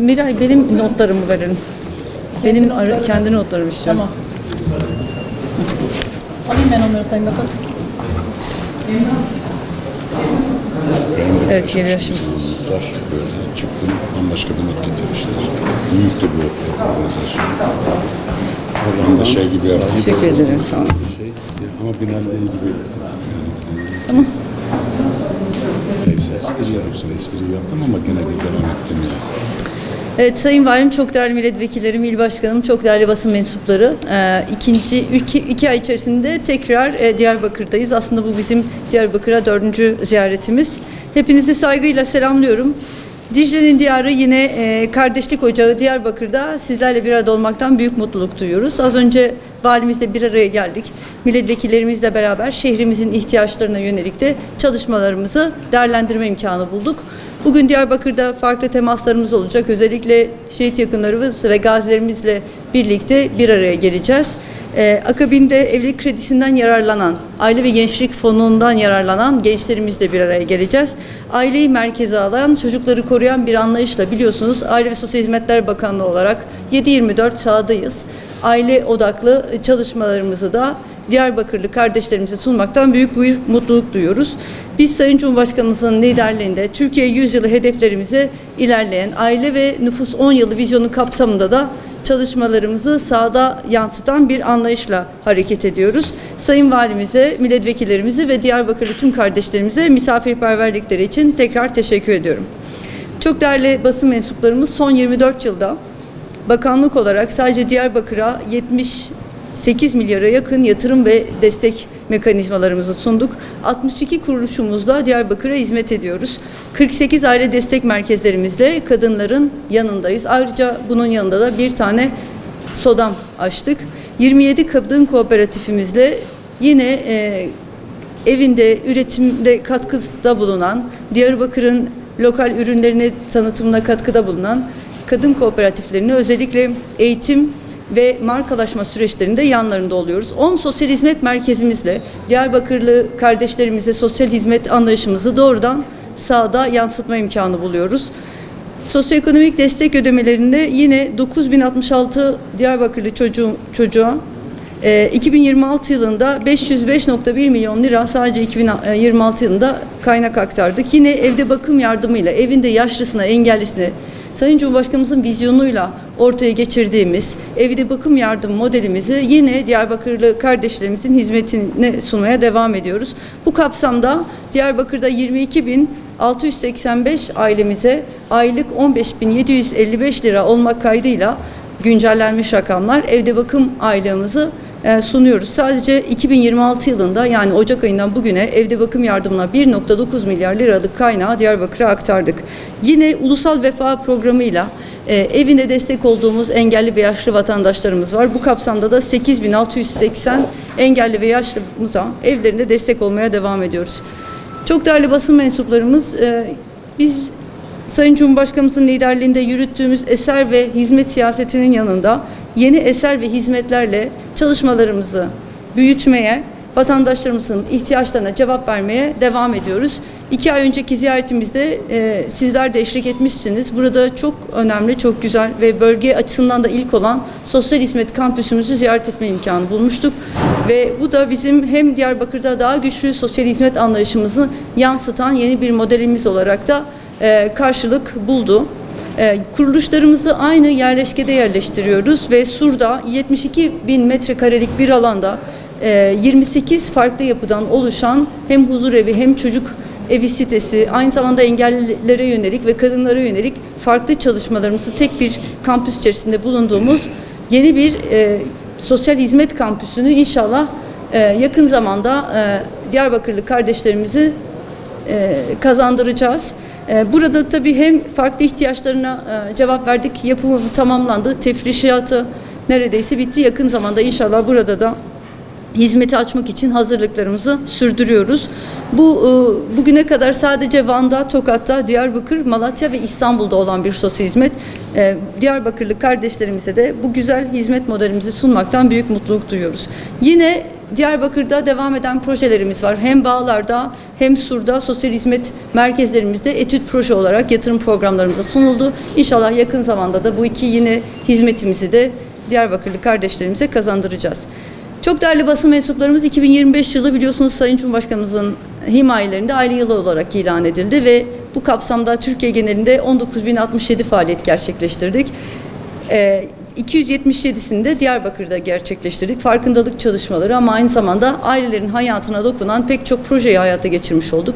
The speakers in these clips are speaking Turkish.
Miray, benim notlarımı verelim. Benim kendi notlarımı istiyorum. Tamam. Alayım ben onları Sayın Bakan. Evet, geliyor şimdi. Var böyle çıktım, bambaşka bir not getirmişler. Büyük de bir organizasyon. Oradan da şey gibi yaptım. Teşekkür ederim, sağ olun. Ama binalarla ilgili Tamam. neyse espri yaptım ama gene de devam ettim ya. Evet, Sayın Valim, çok değerli milletvekillerim, il başkanım, çok değerli basın mensupları. İki ay içerisinde tekrar Diyarbakır'dayız. Aslında bu bizim Diyarbakır'a 4. ziyaretimiz. Hepinizi saygıyla selamlıyorum. Dicle'nin diyarı yine kardeşlik ocağı Diyarbakır'da sizlerle bir arada olmaktan büyük mutluluk duyuyoruz. Az önce valimizle bir araya geldik. Milletvekillerimizle beraber şehrimizin ihtiyaçlarına yönelik de çalışmalarımızı değerlendirme imkanı bulduk. Bugün Diyarbakır'da farklı temaslarımız olacak. Özellikle şehit yakınlarımız ve gazilerimizle birlikte bir araya geleceğiz. Akabinde evlilik kredisinden yararlanan, aile ve gençlik fonundan yararlanan gençlerimizle bir araya geleceğiz. Aileyi merkeze alan, çocukları koruyan bir anlayışla, biliyorsunuz Aile ve Sosyal Hizmetler Bakanlığı olarak 7/24 sahadayız. Aile odaklı çalışmalarımızı da Diyarbakırlı kardeşlerimize sunmaktan büyük bir mutluluk duyuyoruz. Biz Sayın Cumhurbaşkanımızın liderliğinde Türkiye 100 yılı hedeflerimize ilerleyen aile ve nüfus 10 yılı vizyonu kapsamında da çalışmalarımızı sahada yansıtan bir anlayışla hareket ediyoruz. Sayın Valimize, milletvekillerimize ve Diyarbakırlı tüm kardeşlerimize misafirperverlikleri için tekrar teşekkür ediyorum. Çok değerli basın mensuplarımız, son 24 yılda bakanlık olarak sadece Diyarbakır'a 78 milyara yakın yatırım ve destek mekanizmalarımızı sunduk. 62 kuruluşumuzla Diyarbakır'a hizmet ediyoruz. 48 aile destek merkezlerimizle kadınların yanındayız. Ayrıca bunun yanında da bir tane SODAM açtık. 27 kadın kooperatifimizle yine evinde üretimde katkıda bulunan, Diyarbakır'ın lokal ürünlerine tanıtımına katkıda bulunan kadın kooperatiflerine özellikle eğitim ve markalaşma süreçlerinde yanlarında oluyoruz. 10 sosyal hizmet merkezimizle Diyarbakırlı kardeşlerimize sosyal hizmet anlayışımızı doğrudan sahada yansıtma imkanı buluyoruz. Sosyoekonomik destek ödemelerinde yine 9066 Diyarbakırlı çocuğa 2026 yılında 505,1 milyon lira sadece 2026 yılında kaynak aktardık. Yine evde bakım yardımıyla evinde yaşlısına, engellisine Sayın Cumhurbaşkanımızın vizyonuyla ortaya geçirdiğimiz evde bakım yardım modelimizi yine Diyarbakırlı kardeşlerimizin hizmetine sunmaya devam ediyoruz. Bu kapsamda Diyarbakır'da 22.685 ailemize aylık 15.755 lira olmak kaydıyla güncellenmiş rakamlar evde bakım aylığımızı sunuyoruz. Sadece 2026 yılında, yani Ocak ayından bugüne evde bakım yardımına 1,9 milyar liralık kaynağı Diyarbakır'a aktardık. Yine Ulusal Vefa Programı'yla evinde destek olduğumuz engelli ve yaşlı vatandaşlarımız var. Bu kapsamda da 8.680 engelli ve yaşlımıza evlerinde destek olmaya devam ediyoruz. Çok değerli basın mensuplarımız, biz Sayın Cumhurbaşkanımızın liderliğinde yürüttüğümüz eser ve hizmet siyasetinin yanında yeni eser ve hizmetlerle çalışmalarımızı büyütmeye, vatandaşlarımızın ihtiyaçlarına cevap vermeye devam ediyoruz. 2 ay önceki ziyaretimizde sizler de eşlik etmişsiniz. Burada çok önemli, çok güzel ve bölge açısından da ilk olan Sosyal Hizmet Kampüsümüzü ziyaret etme imkanı bulmuştuk. Ve bu da bizim hem Diyarbakır'da daha güçlü sosyal hizmet anlayışımızı yansıtan yeni bir modelimiz olarak da karşılık buldu. Kuruluşlarımızı aynı yerleşkede yerleştiriyoruz ve Sur'da 72.000 metrekarelik bir alanda 28 farklı yapıdan oluşan hem huzurevi hem çocuk evi sitesi, aynı zamanda engellilere yönelik ve kadınlara yönelik farklı çalışmalarımızı tek bir kampüs içerisinde bulunduğumuz yeni bir sosyal hizmet kampüsünü inşallah yakın zamanda Diyarbakırlı kardeşlerimizi kazandıracağız. Burada tabii hem farklı ihtiyaçlarına cevap verdik, yapımı tamamlandı, tefrişatı neredeyse bitti. Yakın zamanda inşallah burada da hizmeti açmak için hazırlıklarımızı sürdürüyoruz. Bugüne kadar sadece Van'da, Tokat'ta, Diyarbakır, Malatya ve İstanbul'da olan bir sosyal hizmet. Diyarbakırlı kardeşlerimize de bu güzel hizmet modelimizi sunmaktan büyük mutluluk duyuyoruz. Yine Diyarbakır'da devam eden projelerimiz var. Hem Bağlar'da hem Sur'da sosyal hizmet merkezlerimizde etüt proje olarak yatırım programlarımıza sunuldu. İnşallah yakın zamanda da bu iki yine hizmetimizi de Diyarbakırlı kardeşlerimize kazandıracağız. Çok değerli basın mensuplarımız, 2025 yılı biliyorsunuz Sayın Cumhurbaşkanımızın himayelerinde aile yılı olarak ilan edildi ve bu kapsamda Türkiye genelinde 19.067 faaliyet gerçekleştirdik. 277'sini Diyarbakır'da gerçekleştirdik. Farkındalık çalışmaları ama aynı zamanda ailelerin hayatına dokunan pek çok projeyi hayata geçirmiş olduk.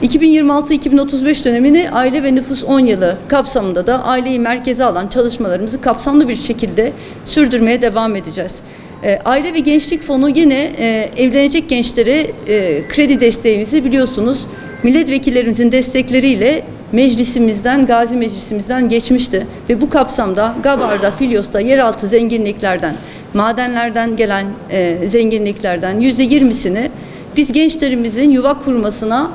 2026-2035 dönemini aile ve nüfus 10 yılı kapsamında da aileyi merkeze alan çalışmalarımızı kapsamlı bir şekilde sürdürmeye devam edeceğiz. Aile ve Gençlik Fonu yine evlenecek gençlere kredi desteğimizi biliyorsunuz milletvekillerimizin destekleriyle meclisimizden, Gazi Meclisimizden geçmişti ve bu kapsamda Gabar'da, Filyos'ta yeraltı zenginliklerden, madenlerden gelen zenginliklerden %20'sini biz gençlerimizin yuva kurmasına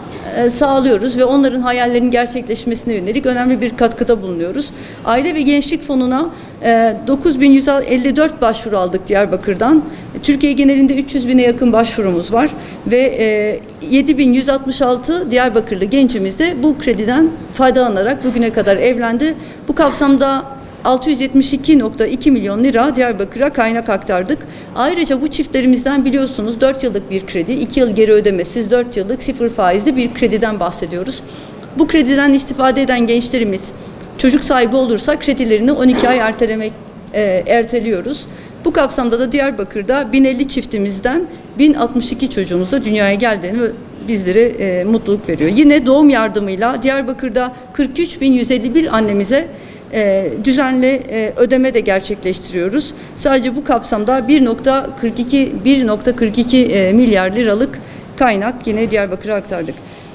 sağlıyoruz ve onların hayallerinin gerçekleşmesine yönelik önemli bir katkıda bulunuyoruz. Aile ve Gençlik Fonu'na 9.154 başvuru aldık Diyarbakır'dan. Türkiye genelinde 300.000'e yakın başvurumuz var ve 7.166 Diyarbakırlı gencimiz de bu krediden faydalanarak bugüne kadar evlendi. Bu kapsamda 672,2 milyon lira Diyarbakır'a kaynak aktardık. Ayrıca bu çiftlerimizden biliyorsunuz 4 yıllık bir kredi, 2 yıl geri ödemesiz 4 yıllık 0 faizli bir krediden bahsediyoruz. Bu krediden istifade eden gençlerimiz çocuk sahibi olursa kredilerini 12 ay erteliyoruz. Bu kapsamda da Diyarbakır'da 1050 çiftimizden 1062 çocuğumuza dünyaya geldiğini bizlere mutluluk veriyor. Yine doğum yardımıyla Diyarbakır'da 43.151 annemize düzenli ödeme de gerçekleştiriyoruz. Sadece bu kapsamda 1.42 milyar liralık kaynak yine Diyarbakır'a aktardık.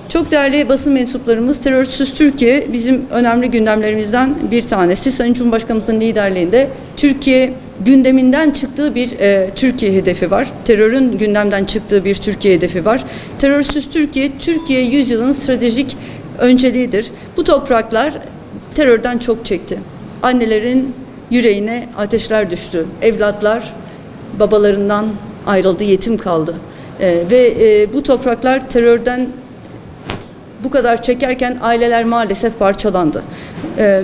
Çok değerli basın mensuplarımız, Terörsüz Türkiye bizim önemli gündemlerimizden bir tanesi. Sayın Cumhurbaşkanımızın liderliğinde Türkiye gündeminden çıktığı bir Türkiye hedefi var. Terörün gündemden çıktığı bir Türkiye hedefi var. Terörsüz Türkiye, Türkiye yüzyılın stratejik önceliğidir. Bu topraklar terörden çok çekti. Annelerin yüreğine ateşler düştü. Evlatlar babalarından ayrıldı, yetim kaldı. Bu topraklar terörden bu kadar çekerken aileler maalesef parçalandı.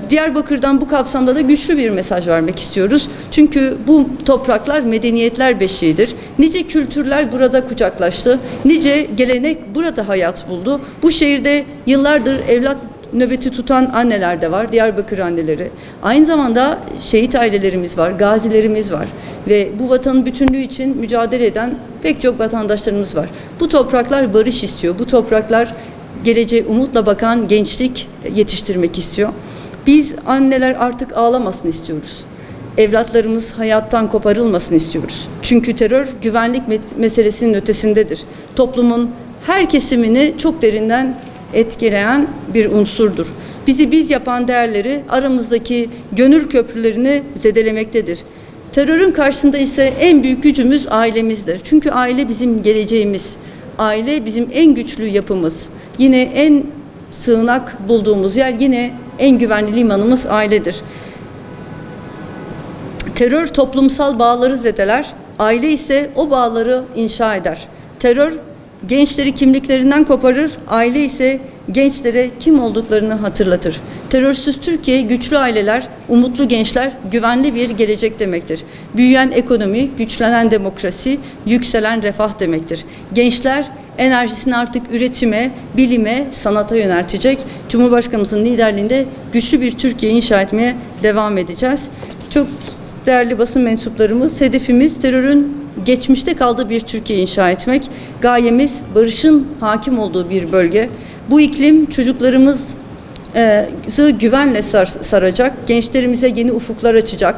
Diyarbakır'dan bu kapsamda da güçlü bir mesaj vermek istiyoruz. Çünkü bu topraklar medeniyetler beşiğidir. Nice kültürler burada kucaklaştı. Nice gelenek burada hayat buldu. Bu şehirde yıllardır evlat nöbeti tutan anneler de var, Diyarbakır anneleri. Aynı zamanda şehit ailelerimiz var, gazilerimiz var ve bu vatanın bütünlüğü için mücadele eden pek çok vatandaşlarımız var. Bu topraklar barış istiyor, bu topraklar geleceğe umutla bakan gençlik yetiştirmek istiyor. Biz anneler artık ağlamasın istiyoruz. Evlatlarımız hayattan koparılmasın istiyoruz. Çünkü terör güvenlik meselesinin ötesindedir. Toplumun her kesimini çok derinden etkileyen bir unsurdur. Bizi biz yapan değerleri, aramızdaki gönül köprülerini zedelemektedir. Terörün karşısında ise en büyük gücümüz ailemizdir. Çünkü aile bizim geleceğimiz. Aile bizim en güçlü yapımız. Yine en sığınak bulduğumuz yer, yine en güvenli limanımız ailedir. Terör toplumsal bağları zedeler, aile ise o bağları inşa eder. Terör gençleri kimliklerinden koparır, aile ise gençlere kim olduklarını hatırlatır. Terörsüz Türkiye, güçlü aileler, umutlu gençler, güvenli bir gelecek demektir. Büyüyen ekonomi, güçlenen demokrasi, yükselen refah demektir. Gençler enerjisini artık üretime, bilime, sanata yöneltecek. Cumhurbaşkanımızın liderliğinde güçlü bir Türkiye inşa etmeye devam edeceğiz. Çok değerli basın mensuplarımız, hedefimiz terörün geçmişte kaldığı bir Türkiye inşa etmek. Gayemiz barışın hakim olduğu bir bölge. Bu iklim çocuklarımızı güvenle saracak, gençlerimize yeni ufuklar açacak,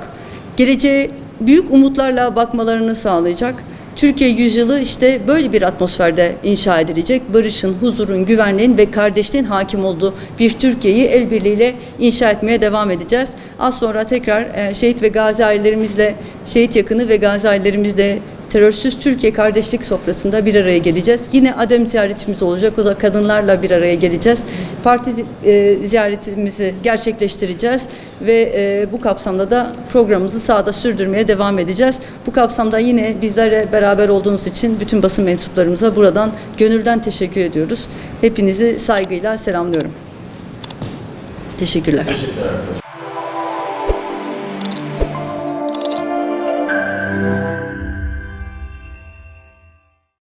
geleceğe büyük umutlarla bakmalarını sağlayacak. Türkiye yüzyılı işte böyle bir atmosferde inşa edilecek. Barışın, huzurun, güvenliğin ve kardeşliğin hakim olduğu bir Türkiye'yi el birliğiyle inşa etmeye devam edeceğiz. Az sonra tekrar şehit ve gazi ailelerimizle, şehit yakını ve gazi ailelerimizle Terörsüz Türkiye Kardeşlik Sofrası'nda bir araya geleceğiz. Yine ADEM ziyaretimiz olacak. O da kadınlarla bir araya geleceğiz. Parti ziyaretimizi gerçekleştireceğiz ve bu kapsamda da programımızı sahada sürdürmeye devam edeceğiz. Bu kapsamda yine bizlerle beraber olduğunuz için bütün basın mensuplarımıza buradan gönülden teşekkür ediyoruz. Hepinizi saygıyla selamlıyorum. Teşekkürler.